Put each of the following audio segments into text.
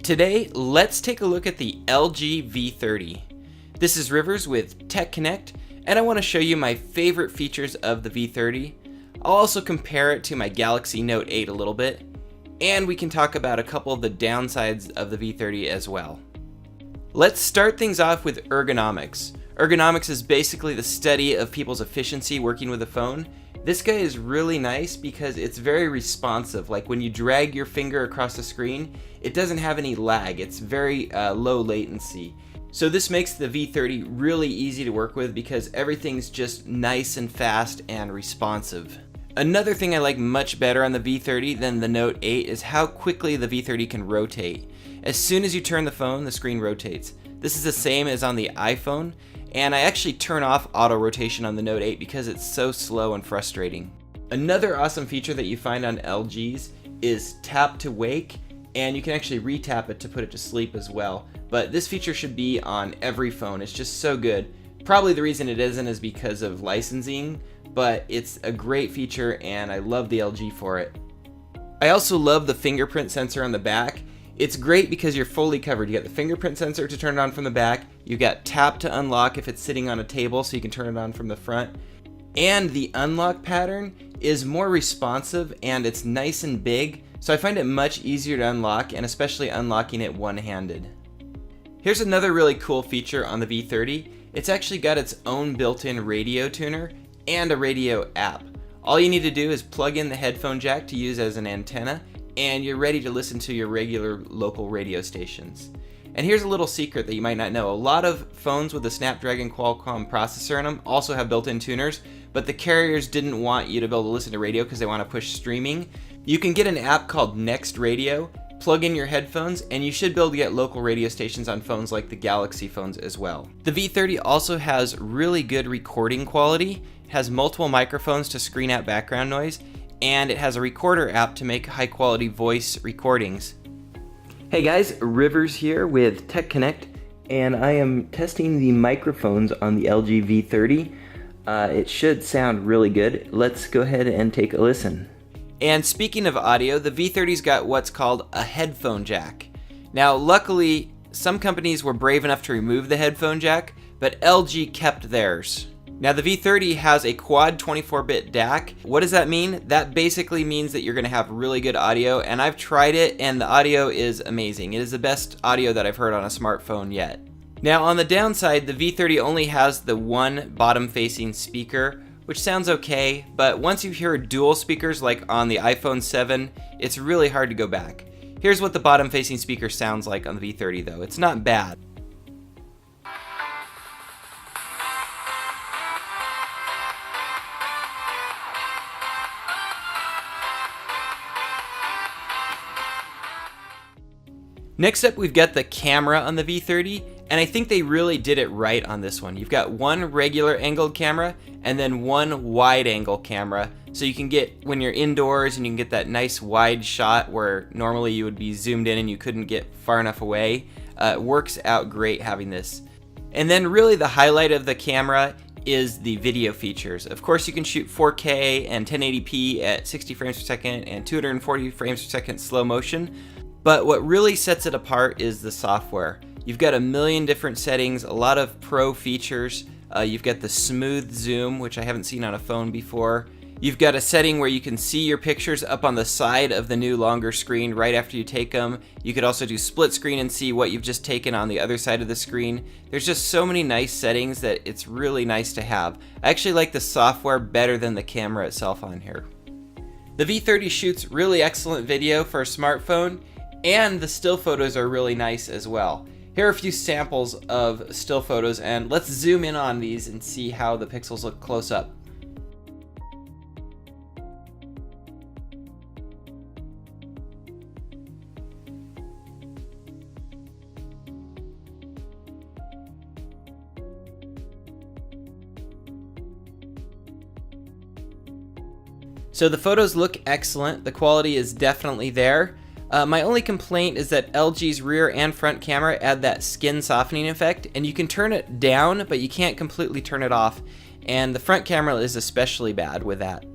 Today, let's take a look at the LG V30. This is Rivers with Tech Connect, and I want to show you my favorite features of the V30. I'll also compare it to my Galaxy Note 8 a little bit, and we can talk about a couple of the downsides of the V30 as well. Let's start things off with ergonomics. Ergonomics is basically the study of people's efficiency working with a phone. This guy is really nice because it's very responsive. Like when you drag your finger across the screen, it doesn't have any lag. It's very low latency. So this makes the V30 really easy to work with because everything's just nice and fast and responsive. Another thing I like much better on the V30 than the Note 8 is how quickly the V30 can rotate. As soon as you turn the phone, the screen rotates. This is the same as on the iPhone, and I actually turn off auto rotation on the Note 8 because it's so slow and frustrating. Another awesome feature that you find on LGs is tap to wake, and you can actually re-tap it to put it to sleep as well. But this feature should be on every phone. It's just so good. Probably the reason it isn't is because of licensing, but it's a great feature and I love the LG for it. I also love the fingerprint sensor on the back. It's great because you're fully covered. You got the fingerprint sensor to turn it on from the back. You got tap to unlock if it's sitting on a table so you can turn it on from the front. And the unlock pattern is more responsive and it's nice and big, so I find it much easier to unlock, and especially unlocking it one-handed. Here's another really cool feature on the V30. It's actually got its own built-in radio tuner and a radio app. All you need to do is plug in the headphone jack to use as an antenna, and you're ready to listen to your regular local radio stations. And here's a little secret that you might not know. A lot of phones with the Snapdragon Qualcomm processor in them also have built-in tuners, but the carriers didn't want you to be able to listen to radio because they want to push streaming. You can get an app called Next Radio, plug in your headphones, and you should be able to get local radio stations on phones like the Galaxy phones as well. The V30 also has really good recording quality. It has multiple microphones to screen out background noise, and it has a recorder app to make high quality voice recordings. Hey guys, Rivers here with Tech Connect, and I am testing the microphones on the LG V30. It should sound really good. Let's go ahead and take a listen. And speaking of audio, the V30's got what's called a headphone jack. Now luckily, some companies were brave enough to remove the headphone jack, but LG kept theirs. Now the V30 has a quad 24-bit DAC. What does that mean? That basically means that you're going to have really good audio, and I've tried it and the audio is amazing. It is the best audio that I've heard on a smartphone yet. Now on the downside, the V30 only has the one bottom-facing speaker, which sounds okay, but once you hear dual speakers like on the iPhone 7, it's really hard to go back. Here's what the bottom-facing speaker sounds like on the V30 though. It's not bad. Next up, we've got the camera on the V30, and I think they really did it right on this one. You've got one regular angled camera and then one wide angle camera, so you can get, when you're indoors, and you can get that nice wide shot where normally you would be zoomed in and you couldn't get far enough away. It works out great having this. And then really the highlight of the camera is the video features. Of course, you can shoot 4K and 1080p at 60 frames per second and 240 frames per second slow motion. But what really sets it apart is the software. You've got a million different settings, a lot of pro features. You've got the smooth zoom, which I haven't seen on a phone before. You've got a setting where you can see your pictures up on the side of the new longer screen right after you take them. You could also do split screen and see what you've just taken on the other side of the screen. There's just so many nice settings that it's really nice to have. I actually like the software better than the camera itself on here. The V30 shoots really excellent video for a smartphone, and the still photos are really nice as well. Here are a few samples of still photos, and let's zoom in on these and see how the pixels look close up. So the photos look excellent. The quality is definitely there. My only complaint is that LG's rear and front camera add that skin softening effect, and you can turn it down, but you can't completely turn it off, and the front camera is especially bad with that.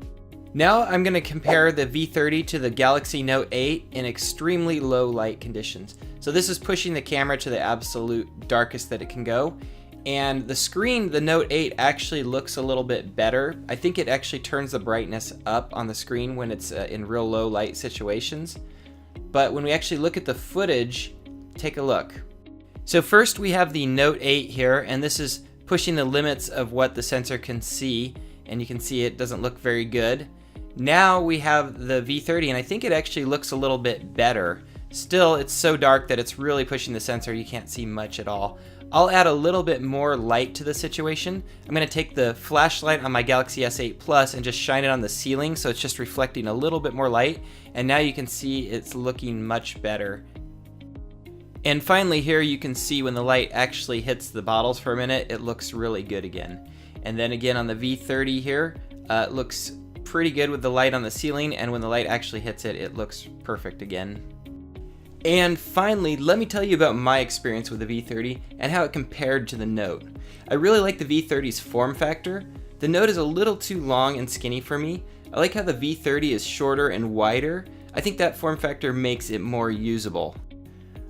Now I'm going to compare the V30 to the Galaxy Note 8 in extremely low light conditions. So this is pushing the camera to the absolute darkest that it can go. And the screen, the Note 8 actually looks a little bit better. I think it actually turns the brightness up on the screen when it's in real low light situations. But when we actually look at the footage, take a look. So first we have the Note 8 here, and this is pushing the limits of what the sensor can see, and you can see it doesn't look very good. Now we have the V30, and I think it actually looks a little bit better. Still, it's so dark that it's really pushing the sensor, you can't see much at all. I'll add a little bit more light to the situation. I'm going to take the flashlight on my Galaxy S8 Plus and just shine it on the ceiling so it's just reflecting a little bit more light, and now you can see it's looking much better. And finally here you can see when the light actually hits the bottles for a minute, it looks really good again. And then again on the V30 here, it looks pretty good with the light on the ceiling, and when the light actually hits it, it looks perfect again. And finally, let me tell you about my experience with the V30 and how it compared to the Note. I really like the V30's form factor. The Note is a little too long and skinny for me. I like how the V30 is shorter and wider. I think that form factor makes it more usable.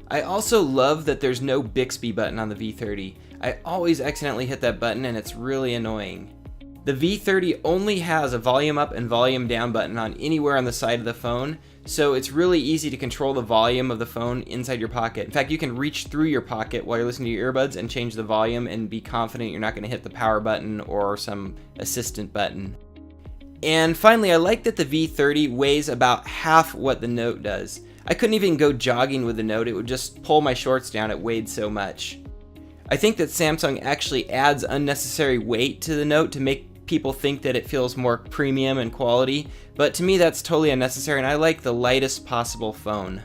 I also love that there's no Bixby button on the V30. I always accidentally hit that button and it's really annoying. The V30 only has a volume up and volume down button on anywhere on the side of the phone, so it's really easy to control the volume of the phone inside your pocket. In fact, you can reach through your pocket while you're listening to your earbuds and change the volume and be confident you're not going to hit the power button or some assistant button. And finally, I like that the V30 weighs about half what the Note does. I couldn't even go jogging with the Note, it would just pull my shorts down, it weighed so much. I think that Samsung actually adds unnecessary weight to the Note to make people think that it feels more premium and quality, but to me that's totally unnecessary, and I like the lightest possible phone.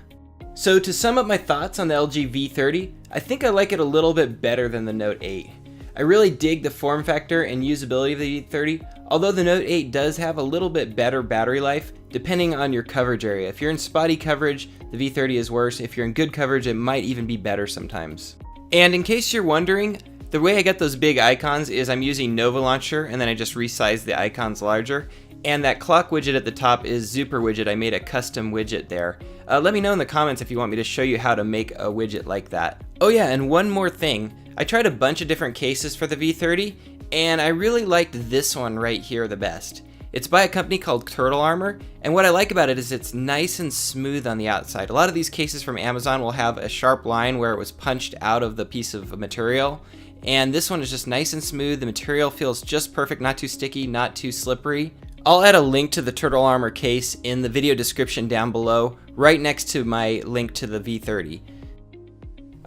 So to sum up my thoughts on the LG V30, I think I like it a little bit better than the Note 8. I really dig the form factor and usability of the V30, although the Note 8 does have a little bit better battery life depending on your coverage area. If you're in spotty coverage, the V30 is worse. If you're in good coverage, it might even be better sometimes. And in case you're wondering, the way I get those big icons is I'm using Nova Launcher, and then I just resize the icons larger. And that clock widget at the top is Super Widget. I made a custom widget there. Let me know in the comments if you want me to show you how to make a widget like that. Oh yeah, and one more thing. I tried a bunch of different cases for the V30, and I really liked this one right here the best. It's by a company called Turtle Armor, and what I like about it is it's nice and smooth on the outside. A lot of these cases from Amazon will have a sharp line where it was punched out of the piece of material, and this one is just nice and smooth. The material feels just perfect, not too sticky, not too slippery. I'll add a link to the Turtle Armor case in the video description down below, right next to my link to the V30.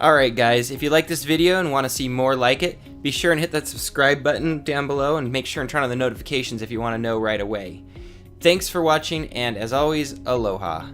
Alright guys, if you like this video and want to see more like it, be sure and hit that subscribe button down below and make sure and turn on the notifications if you want to know right away. Thanks for watching, and as always, aloha.